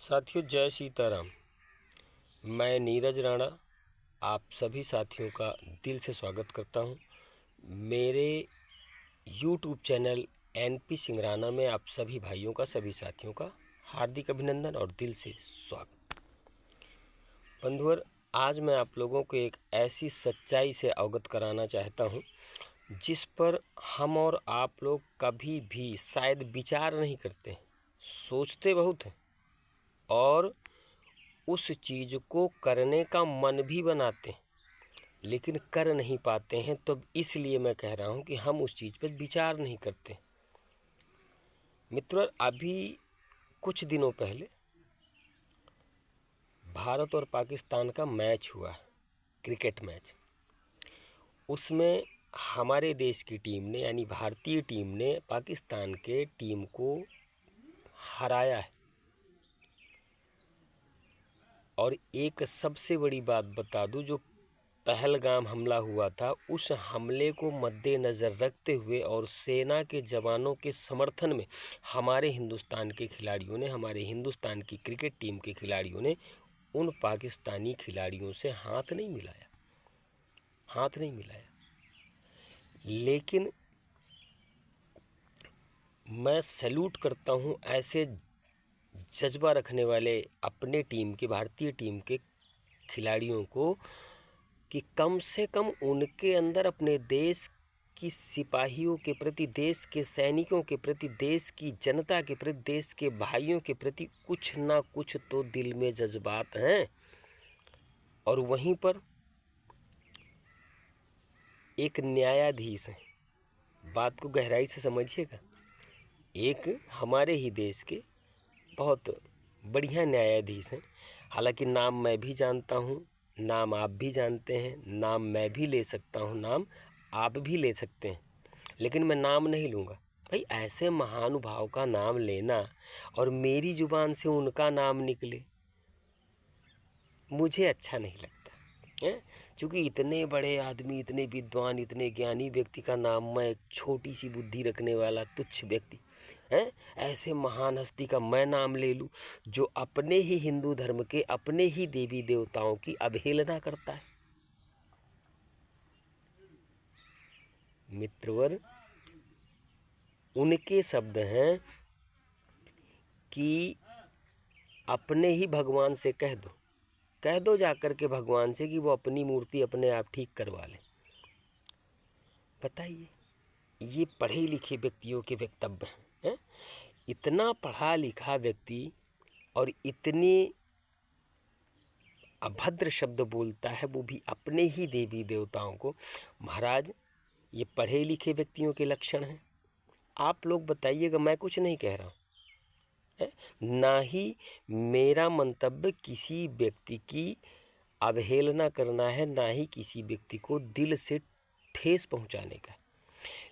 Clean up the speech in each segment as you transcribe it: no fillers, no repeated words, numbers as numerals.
साथियों, जय सीताराम। मैं नीरज राणा आप सभी साथियों का दिल से स्वागत करता हूं। मेरे YouTube चैनल NP सिंगराना में आप सभी भाइयों का, सभी साथियों का हार्दिक अभिनंदन और दिल से स्वागत। बंधुवर, आज मैं आप लोगों को एक ऐसी सच्चाई से अवगत कराना चाहता हूं जिस पर हम और आप लोग कभी भी शायद विचार नहीं करते, सोचते बहुत हैं और उस चीज़ को करने का मन भी बनाते हैं, लेकिन कर नहीं पाते हैं। तो इसलिए मैं कह रहा हूं कि हम उस चीज़ पर विचार नहीं करते। मित्र, अभी कुछ दिनों पहले भारत और पाकिस्तान का मैच हुआ, क्रिकेट मैच। उसमें हमारे देश की टीम ने, यानी भारतीय टीम ने पाकिस्तान के टीम को हराया है। और एक सबसे बड़ी बात बता दूं, जो पहलगाम हमला हुआ था, उस हमले को मद्देनज़र रखते हुए और सेना के जवानों के समर्थन में हमारे हिंदुस्तान के खिलाड़ियों ने, हमारे हिंदुस्तान की क्रिकेट टीम के खिलाड़ियों ने उन पाकिस्तानी खिलाड़ियों से हाथ नहीं मिलाया। लेकिन मैं सैल्यूट करता हूं ऐसे जज्बा रखने वाले अपने टीम के, भारतीय टीम के खिलाड़ियों को, कि कम से कम उनके अंदर अपने देश की सिपाहियों के प्रति, देश के सैनिकों के प्रति, देश की जनता के प्रति, देश के भाइयों के प्रति कुछ ना कुछ तो दिल में जज्बात हैं। और वहीं पर एक न्यायाधीश है, बात को गहराई से समझिएगा, एक हमारे ही देश के बहुत बढ़िया न्यायाधीश हैं। हालांकि नाम मैं भी जानता हूँ, नाम आप भी जानते हैं, नाम मैं भी ले सकता हूँ, नाम आप भी ले सकते हैं, लेकिन मैं नाम नहीं लूँगा। भाई, ऐसे महानुभाव का नाम लेना और मेरी जुबान से उनका नाम निकले, मुझे अच्छा नहीं लगता है। क्योंकि इतने बड़े आदमी, इतने विद्वान, इतने ज्ञानी व्यक्ति का नाम मैं, छोटी सी बुद्धि रखने वाला तुच्छ व्यक्ति हैं, ऐसे महान हस्ती का मैं नाम ले लूं जो अपने ही हिंदू धर्म के, अपने ही देवी देवताओं की अवहेलना करता है। मित्रवर, उनके शब्द हैं कि अपने ही भगवान से कह दो जाकर के भगवान से कि वो अपनी मूर्ति अपने आप ठीक करवा ले। बताइए, ये पढ़े लिखे व्यक्तियों के वक्तव्य हैं। इतना पढ़ा लिखा व्यक्ति और इतने अभद्र शब्द बोलता है, वो भी अपने ही देवी देवताओं को। महाराज, ये पढ़े लिखे व्यक्तियों के लक्षण हैं। आप लोग बताइएगा, मैं कुछ नहीं कह रहा हूँ, ना ही मेरा मंतव्य किसी व्यक्ति की अवहेलना करना है, ना ही किसी व्यक्ति को दिल से ठेस पहुंचाने का,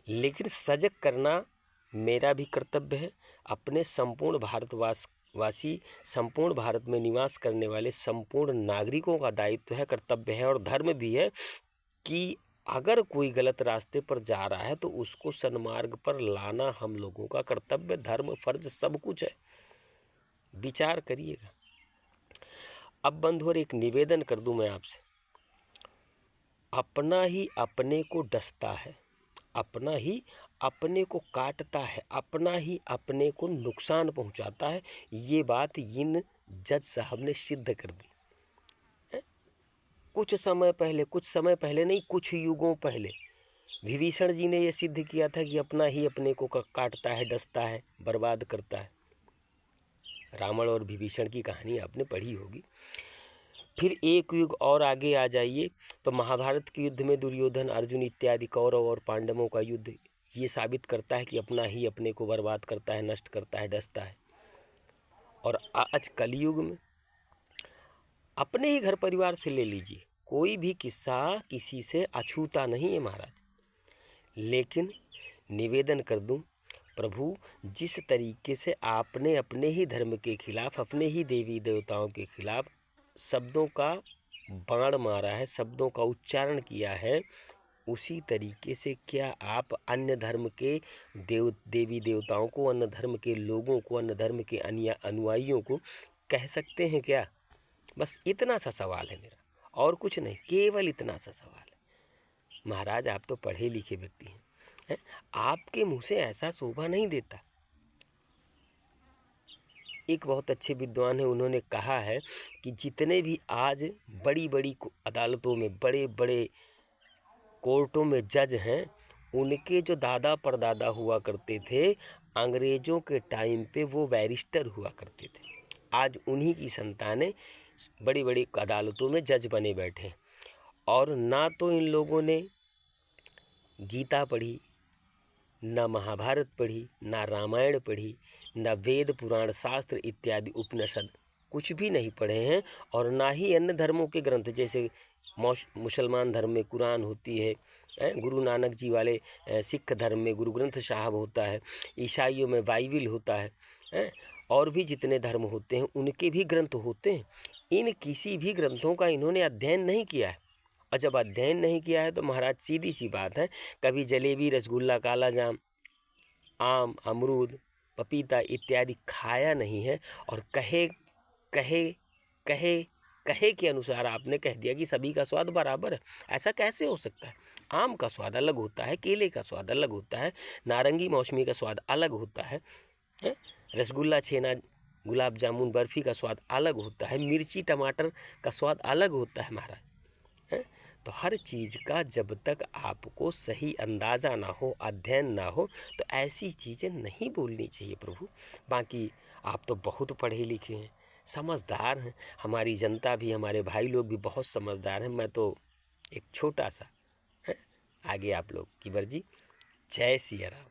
लेकिन सजग करना मेरा भी कर्तव्य है। अपने संपूर्ण भारतवासी, संपूर्ण भारत में निवास करने वाले संपूर्ण नागरिकों का दायित्व है, कर्तव्य है और धर्म भी है कि अगर कोई गलत रास्ते पर जा रहा है तो उसको सन्मार्ग पर लाना हम लोगों का कर्तव्य, धर्म, फर्ज सब कुछ है। विचार करिएगा। अब बंधुवर, एक निवेदन कर दूं मैं आपसे, अपना ही अपने को डसता है, अपना ही अपने को काटता है, अपना ही अपने को नुकसान पहुंचाता है। ये बात इन जज साहब ने सिद्ध कर दी। कुछ समय पहले नहीं, कुछ युगों पहले विभीषण जी ने यह सिद्ध किया था कि अपना ही अपने को काटता है, डसता है, बर्बाद करता है। रावण और विभीषण की कहानी आपने पढ़ी होगी। फिर एक युग और आगे आ जाइए तो महाभारत के युद्ध में दुर्योधन, अर्जुन इत्यादि कौरव और पांडवों का युद्ध ये साबित करता है कि अपना ही अपने को बर्बाद करता है, नष्ट करता है, डसता है। और आज कलयुग में अपने ही घर परिवार से ले लीजिए, कोई भी किस्सा किसी से अछूता नहीं है महाराज। लेकिन निवेदन कर दूं, प्रभु, जिस तरीके से आपने अपने ही धर्म के खिलाफ, अपने ही देवी देवताओं के खिलाफ शब्दों का बाण मारा है, शब्दों का उच्चारण किया है, उसी तरीके से क्या आप अन्य धर्म के देवी देवताओं को, अन्य धर्म के लोगों को, अन्य धर्म के अनुयायियों को कह सकते हैं क्या? बस इतना सा सवाल है मेरा, और कुछ नहीं, केवल इतना सा सवाल है। महाराज आप तो पढ़े लिखे व्यक्ति हैं, आपके मुंह से ऐसा शोभा नहीं देता। एक बहुत अच्छे विद्वान है, उन्होंने कहा है कि जितने भी आज बड़ी बड़ी अदालतों में, बड़े बड़े कोर्टों में जज हैं, उनके जो दादा परदादा हुआ करते थे, अंग्रेज़ों के टाइम पे वो बैरिस्टर हुआ करते थे। आज उन्हीं की संतानें बड़ी बड़ी अदालतों में जज बने बैठे। और ना तो इन लोगों ने गीता पढ़ी, ना महाभारत पढ़ी, ना रामायण पढ़ी, ना वेद पुराण शास्त्र इत्यादि उपनिषद कुछ भी नहीं पढ़े हैं, और ना ही अन्य धर्मों के ग्रंथ, जैसे मुसलमान धर्म में कुरान होती है, गुरु नानक जी वाले सिख धर्म में गुरु ग्रंथ साहब होता है, ईसाइयों में बाइबिल होता है, और भी जितने धर्म होते हैं उनके भी ग्रंथ होते हैं। इन किसी भी ग्रंथों का इन्होंने अध्ययन नहीं किया है। और जब अध्ययन नहीं किया है तो महाराज सीधी सी बात है, कभी जलेबी, रसगुल्ला, काला जाम, आम, अमरूद, पपीता इत्यादि खाया नहीं है, और कहे कहे कहे कहे के अनुसार आपने कह दिया कि सभी का स्वाद बराबर है। ऐसा कैसे हो सकता है? आम का स्वाद अलग होता है, केले का स्वाद अलग होता है, नारंगी मौसमी का स्वाद अलग होता है, रसगुल्ला, छेना, गुलाब जामुन, बर्फ़ी का स्वाद अलग होता है, मिर्ची टमाटर का स्वाद अलग होता है महाराज, है? तो हर चीज़ का जब तक आपको सही अंदाज़ा ना हो, अध्ययन ना हो, तो ऐसी चीज़ें नहीं बोलनी चाहिए प्रभु। बाकी आप तो बहुत पढ़े लिखे हैं, समझदार हैं, हमारी जनता भी, हमारे भाई लोग भी बहुत समझदार हैं। मैं तो एक छोटा सा है, आगे आप लोग की मर्जी। जय सिया राम।